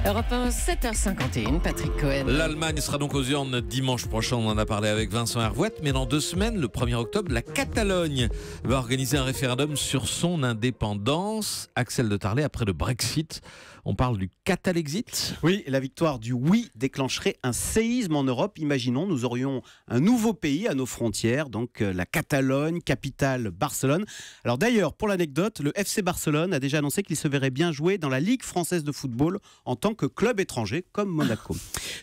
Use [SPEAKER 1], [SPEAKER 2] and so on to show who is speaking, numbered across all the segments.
[SPEAKER 1] Europe 1, 7h51, Patrick Cohen.
[SPEAKER 2] L'Allemagne sera donc aux urnes dimanche prochain, on en a parlé avec Vincent Hervouet, mais dans 2 semaines, le 1er octobre, la Catalogne va organiser un référendum sur son indépendance. Axel de Tarlet, après le Brexit, on parle du Catalexit.
[SPEAKER 3] Oui, la victoire du oui déclencherait un séisme en Europe. Imaginons, nous aurions un nouveau pays à nos frontières, donc la Catalogne, capitale Barcelone. Alors d'ailleurs, pour l'anecdote, le FC Barcelone a déjà annoncé qu'il se verrait bien jouer dans la Ligue française de football en tant que club étranger, comme Monaco.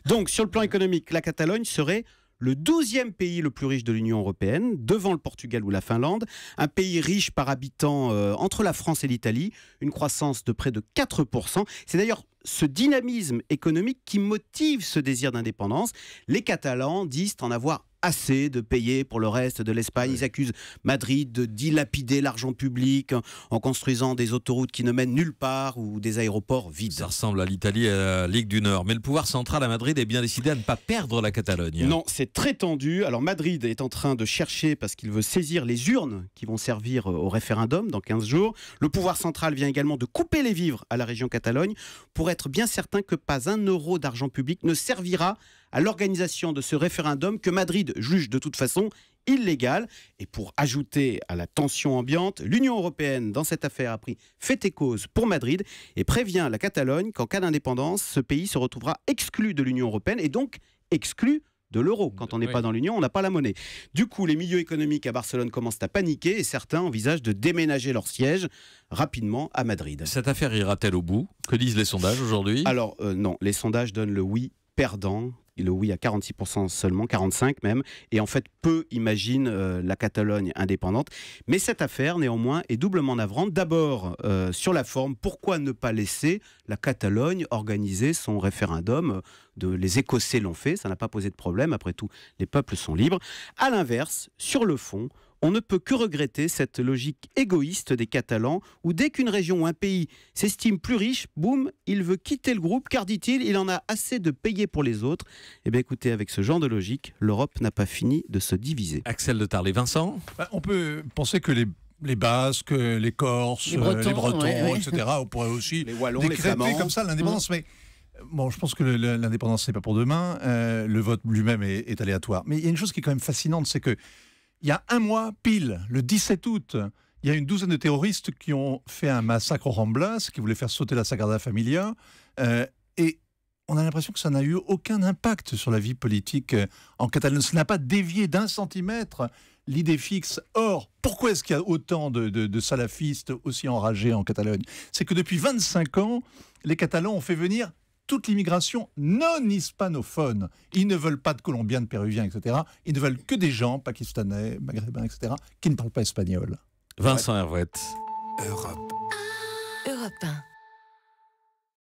[SPEAKER 3] Donc, sur le plan économique, la Catalogne serait le 12e pays le plus riche de l'Union européenne, devant le Portugal ou la Finlande. Un pays riche par habitant entre la France et l'Italie, une croissance de près de 4%. C'est d'ailleurs ce dynamisme économique qui motive ce désir d'indépendance. Les Catalans disent en avoir assez de payer pour le reste de l'Espagne. Ils accusent Madrid de dilapider l'argent public en construisant des autoroutes qui ne mènent nulle part ou des aéroports vides.
[SPEAKER 2] Ça ressemble à l'Italie et à la Ligue du Nord. Mais le pouvoir central à Madrid est bien décidé à ne pas perdre la Catalogne.
[SPEAKER 3] Non, c'est très tendu. Alors Madrid est en train de chercher, parce qu'il veut saisir les urnes qui vont servir au référendum dans 15 jours. Le pouvoir central vient également de couper les vivres à la région Catalogne pour être bien certain que pas un euro d'argent public ne servira à l'organisation de ce référendum que Madrid juge de toute façon illégal. Et pour ajouter à la tension ambiante, l'Union européenne, dans cette affaire, a pris fait et cause pour Madrid et prévient la Catalogne qu'en cas d'indépendance, ce pays se retrouvera exclu de l'Union européenne et donc exclu de l'euro. Quand on n'est pas dans l'Union, on n'a pas la monnaie. Du coup, les milieux économiques à Barcelone commencent à paniquer et certains envisagent de déménager leur siège rapidement à Madrid.
[SPEAKER 2] Cette affaire ira-t-elle au bout? Que disent les sondages aujourd'hui?
[SPEAKER 3] Alors non, les sondages donnent le oui perdant. Le oui à 46% seulement, 45% même, et en fait peu imaginent la Catalogne indépendante. Mais cette affaire, néanmoins, est doublement navrante. D'abord, sur la forme, pourquoi ne pas laisser la Catalogne organiser son référendum? Les Écossais l'ont fait, ça n'a pas posé de problème, après tout, les peuples sont libres. À l'inverse, sur le fond, on ne peut que regretter cette logique égoïste des Catalans où dès qu'une région ou un pays s'estime plus riche, boum, il veut quitter le groupe car, dit-il, il en a assez de payer pour les autres. Eh bien écoutez, avec ce genre de logique, l'Europe n'a pas fini de se diviser.
[SPEAKER 2] Axel de Tarlet, Vincent?
[SPEAKER 4] On peut penser que les Basques, les Corses, les Bretons, etc., on pourrait aussi
[SPEAKER 3] les Wallons,
[SPEAKER 4] décréter comme ça l'indépendance. Mais bon, je pense que l'indépendance, c'est pas pour demain. Le vote lui-même est aléatoire. Mais il y a une chose qui est quand même fascinante, c'est que il y a un mois pile, le 17 août, il y a une douzaine de terroristes qui ont fait un massacre au Ramblas, qui voulaient faire sauter la Sagrada Familia, et on a l'impression que ça n'a eu aucun impact sur la vie politique en Catalogne. Ça n'a pas dévié d'un centimètre l'idée fixe. Or, pourquoi est-ce qu'il y a autant de salafistes aussi enragés en Catalogne? C'est que depuis 25 ans, les Catalans ont fait venir toute l'immigration non hispanophone. Ils ne veulent pas de Colombiens, de Péruviens, etc. Ils ne veulent que des gens pakistanais, maghrébins, etc., qui ne parlent pas espagnol.
[SPEAKER 2] Vincent Hervouet.
[SPEAKER 1] Europe 1.